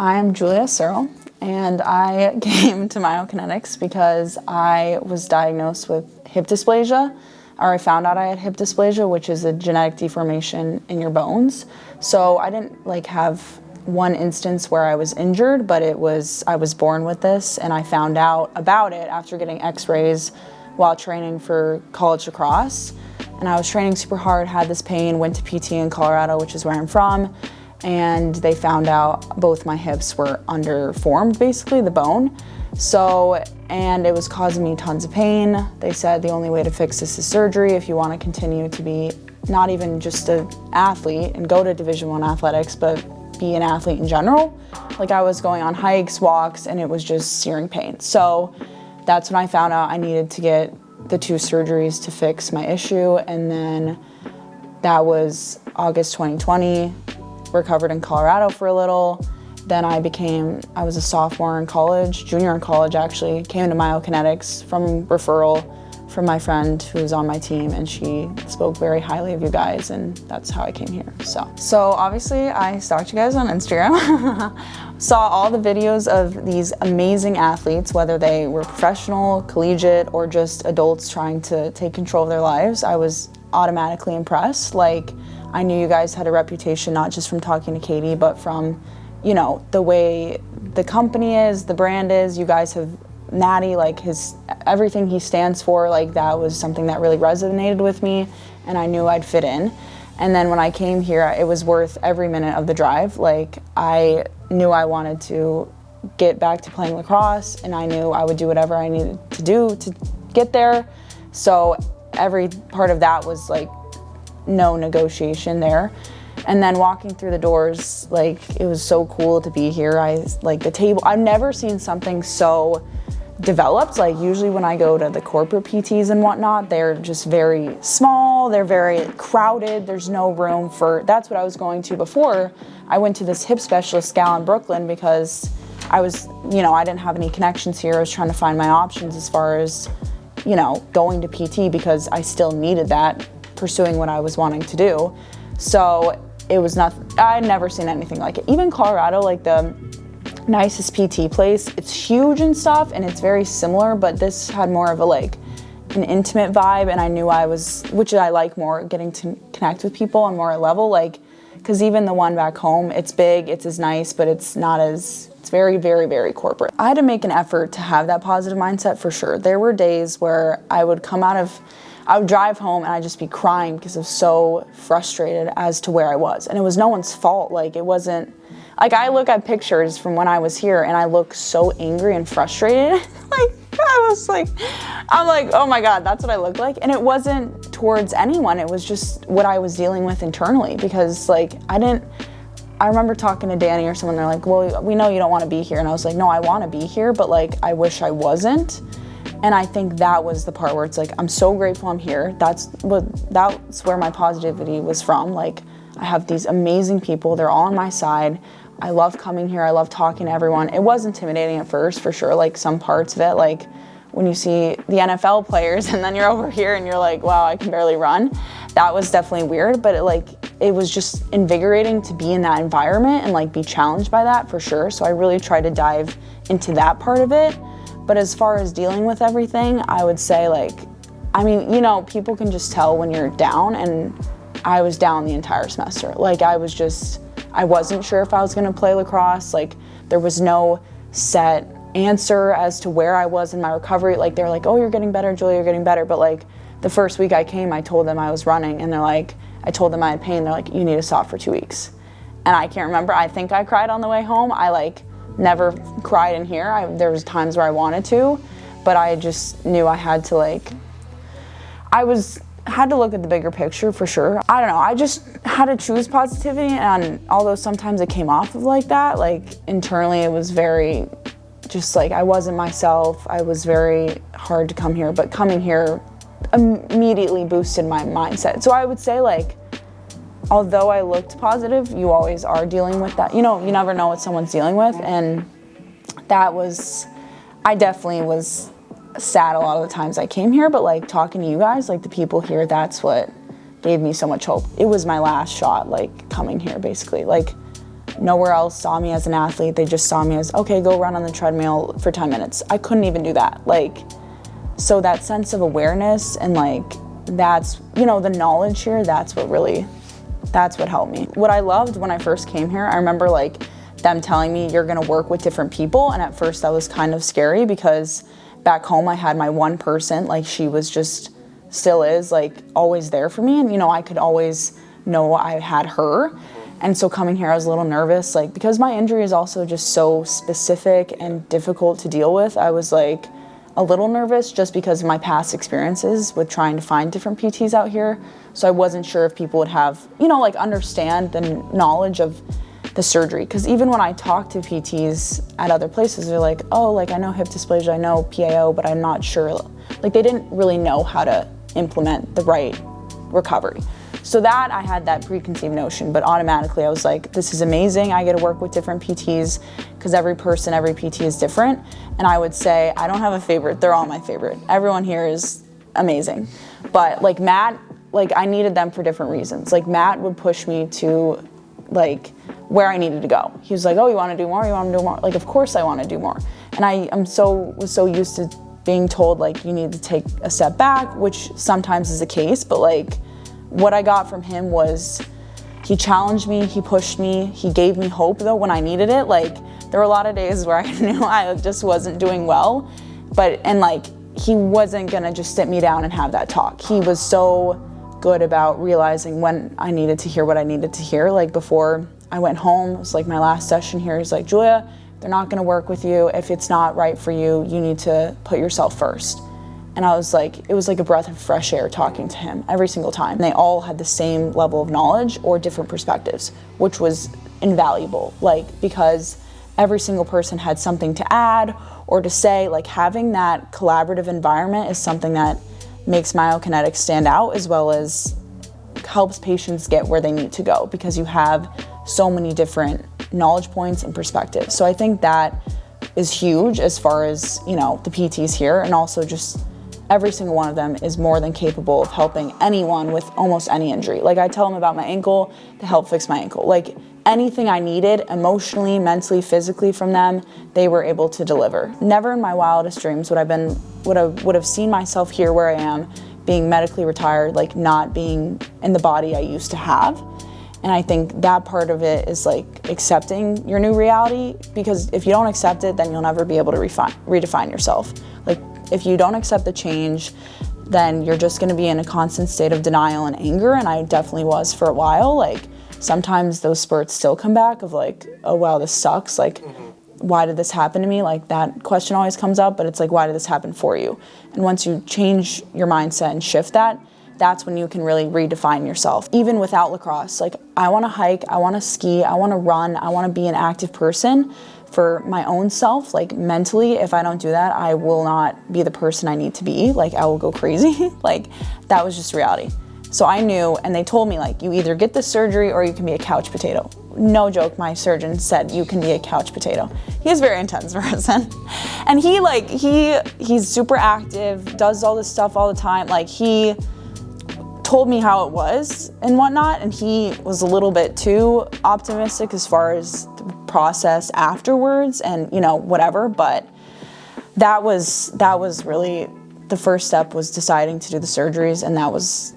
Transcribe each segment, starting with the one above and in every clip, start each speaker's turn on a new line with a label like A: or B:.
A: I am Julia Searle, and I came to Myokinetix because I was diagnosed with hip dysplasia, or I found out I had hip dysplasia, which is a genetic deformation in your bones. So I didn't have one instance where I was injured, but I was born with this, and I found out about it after getting x-rays while training for college lacrosse. And I was training super hard, had this pain, went to PT in Colorado, which is where I'm from, and they found out both my hips were underformed, basically, the bone. So, and it was causing me tons of pain. They said the only way to fix this is surgery if you want to continue to be not even just an athlete and go to Division I athletics, but be an athlete in general. I was going on hikes, walks, and it was just searing pain. So that's when I found out I needed to get the 2 surgeries to fix my issue, and then that was August 2020. Recovered in Colorado for a little. Then I was a sophomore in college, junior in college actually, came to Myokinetix from referral from my friend who was on my team, and she spoke very highly of you guys, and that's how I came here. So obviously I stalked you guys on Instagram, saw all the videos of these amazing athletes, whether they were professional, collegiate, or just adults trying to take control of their lives. I was automatically impressed. I knew you guys had a reputation, not just from talking to Katie, but from, the way the company is, the brand is. You guys have Maddie, everything he stands for, that was something that really resonated with me, and I knew I'd fit in. And then when I came here, it was worth every minute of the drive. I knew I wanted to get back to playing lacrosse, and I knew I would do whatever I needed to do to get there. So every part of that was no negotiation there. And then walking through the doors, it was so cool to be here. The table, I've never seen something so developed. Usually when I go to the corporate PTs and whatnot, they're just very small, they're very crowded, there's no room that's what I was going to before. I went to this hip specialist gal in Brooklyn because I was, I didn't have any connections here. I was trying to find my options as far as, going to PT, because I still needed that, pursuing what I was wanting to do. So it was I'd never seen anything like it. Even Colorado, the nicest PT place, it's huge and stuff, and it's very similar, but this had more of an intimate vibe, and I knew which I like more, getting to connect with people on more level, because even the one back home, it's big, it's as nice, but it's very, very, very corporate. I had to make an effort to have that positive mindset for sure. There were days where I would drive home and I'd just be crying because I was so frustrated as to where I was. And it was no one's fault. It wasn't, I look at pictures from when I was here and I look so angry and frustrated. I'm like, oh my God, that's what I look like. And it wasn't towards anyone. It was just what I was dealing with internally, because I remember talking to Danny or someone, they're like, well, we know you don't want to be here. And I was like, no, I want to be here, but I wish I wasn't. And I think that was the part where it's I'm so grateful I'm here. That's where my positivity was from. I have these amazing people. They're all on my side. I love coming here. I love talking to everyone. It was intimidating at first, for sure. Some parts of it, when you see the NFL players and then you're over here and you're like, wow, I can barely run. That was definitely weird, but it was just invigorating to be in that environment and be challenged by that, for sure. So I really tried to dive into that part of it. But as far as dealing with everything, I would say people can just tell when you're down, and I was down the entire semester. I wasn't sure if I was gonna play lacrosse. There was no set answer as to where I was in my recovery. They were like, oh, you're getting better, Julia, you're getting better. But the first week I came, I told them I was running, and I told them I had pain. They're like, you need to stop for 2 weeks. And I can't remember, I think I cried on the way home. I never cried in here. There was times where I wanted to, but I just knew I had to had to look at the bigger picture, for sure. I don't know, I just had to choose positivity, and although sometimes it came off of that, internally it was very just I wasn't myself. I was very hard to come here, but coming here immediately boosted my mindset. So I would say although I looked positive, you always are dealing with that. You never know what someone's dealing with, and I definitely was sad a lot of the times I came here, but talking to you guys, the people here, that's what gave me so much hope. It was my last shot, coming here, basically. nowhere else saw me as an athlete. They just saw me as, okay, go run on the treadmill for 10 minutes. I couldn't even do that. Like, so that sense of awareness and like, that's, you know, the knowledge here, that's what helped me. What I loved when I first came here, I remember like them telling me you're gonna work with different people. And at first that was kind of scary because back home I had my one person, like she was just, still is, like always there for me. And you know, I could always know I had her. And so coming here I was a little nervous, like because my injury is also just so specific and difficult to deal with. I was like a little nervous just because of my past experiences with trying to find different PTs out here. So I wasn't sure if people would have, you know, like understand the knowledge of the surgery. Because even when I talk to PTs at other places, they're like, oh, like I know hip dysplasia, I know PAO, but I'm not sure. Like they didn't really know how to implement the right recovery. So that I had that preconceived notion, but automatically I was like, this is amazing. I get to work with different PTs because every PT is different. And I would say, I don't have a favorite. They're all my favorite. Everyone here is amazing. But like Matt, like I needed them for different reasons. Like Matt would push me to like where I needed to go. He was like, oh, you want to do more? You want to do more? Like, of course I want to do more. And I was so used to being told like you need to take a step back, which sometimes is the case, but like what I got from him was he challenged me, he pushed me, he gave me hope though when I needed it. Like there were a lot of days where I knew I just wasn't doing well, and like he wasn't gonna just sit me down and have that talk. He was so good about realizing when I needed to hear what I needed to hear. Like before I went home, it was like my last session here, he's like, Julia, they're not gonna work with you. If it's not right for you, you need to put yourself first. And I was like, it was like a breath of fresh air talking to him every single time. And they all had the same level of knowledge or different perspectives, which was invaluable. Like, because every single person had something to add or to say. Like having that collaborative environment is something that makes Myokinetix stand out, as well as helps patients get where they need to go, because you have so many different knowledge points and perspectives. So I think that is huge as far as, you know, the PTs here, and also just every single one of them is more than capable of helping anyone with almost any injury. Like I tell them about my ankle, to help fix my ankle. Like anything I needed emotionally, mentally, physically from them, they were able to deliver. Never in my wildest dreams would I have seen myself here where I am, being medically retired, like not being in the body I used to have. And I think that part of it is like accepting your new reality, because if you don't accept it, then you'll never be able to redefine yourself. Like if you don't accept the change, then you're just gonna be in a constant state of denial and anger, and I definitely was for a while. Like sometimes those spurts still come back of like, oh wow, this sucks. Like, why did this happen to me? Like that question always comes up, but it's like, why did this happen for you? And once you change your mindset and shift that, that's when you can really redefine yourself. Even without lacrosse, like I wanna hike, I wanna ski, I wanna run, I wanna be an active person for my own self. Like mentally, if I don't do that, I will not be the person I need to be. Like I will go crazy. Like that was just reality. So I knew, and they told me like, you either get the surgery or you can be a couch potato. No joke, my surgeon said you can be a couch potato. He's a very intense person. And he's super active, does all this stuff all the time. Like he told me how it was and whatnot, and he was a little bit too optimistic as far as the process afterwards and, you know, whatever. But that was really the first step, was deciding to do the surgeries, and that was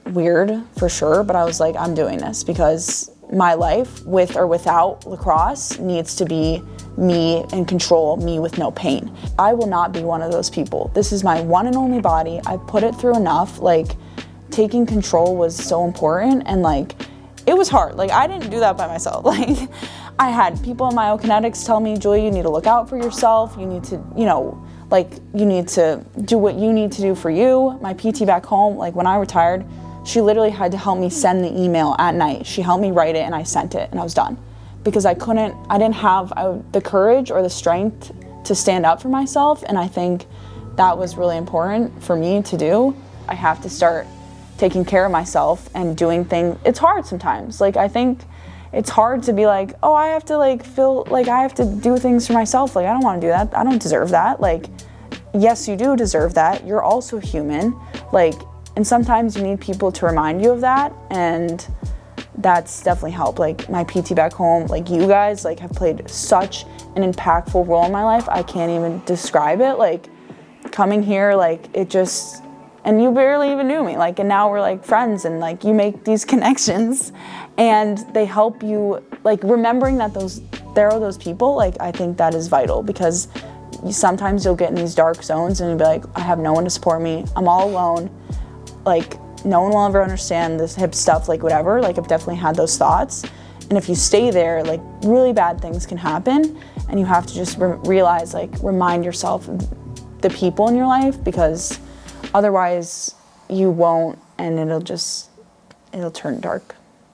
A: weird for sure, but I was like, I'm doing this because my life, with or without lacrosse, needs to be me in control, me with no pain. I will not be one of those people. This is my one and only body. I put it through enough. Like taking control was so important, and like it was hard. Like I didn't do that by myself. Like I had people in Myokinetix tell me, Julie, you need to look out for yourself. You need to, you know, like you need to do what you need to do for you. My PT back home, like when I retired, she literally had to help me send the email at night. She helped me write it and I sent it and I was done. Because I didn't have the courage or the strength to stand up for myself, and I think that was really important for me to do. I have to start taking care of myself and doing things. It's hard sometimes. Like I think it's hard to be like, oh, I have to like feel like I have to do things for myself. Like I don't want to do that. I don't deserve that. Like, yes, you do deserve that. You're also human. Like, and sometimes you need people to remind you of that. And that's definitely helped. Like my PT back home, like you guys, like have played such an impactful role in my life. I can't even describe it. Like coming here, like it just, and you barely even knew me, like, and now we're like friends, and like you make these connections and they help you, like remembering that there are those people, like I think that is vital, because sometimes you'll get in these dark zones and you'll be like, I have no one to support me, I'm all alone, like no one will ever understand this hip stuff, like whatever. Like I've definitely had those thoughts, and if you stay there, like really bad things can happen, and you have to just realize, like remind yourself of the people in your life, because otherwise you won't, and it'll turn dark.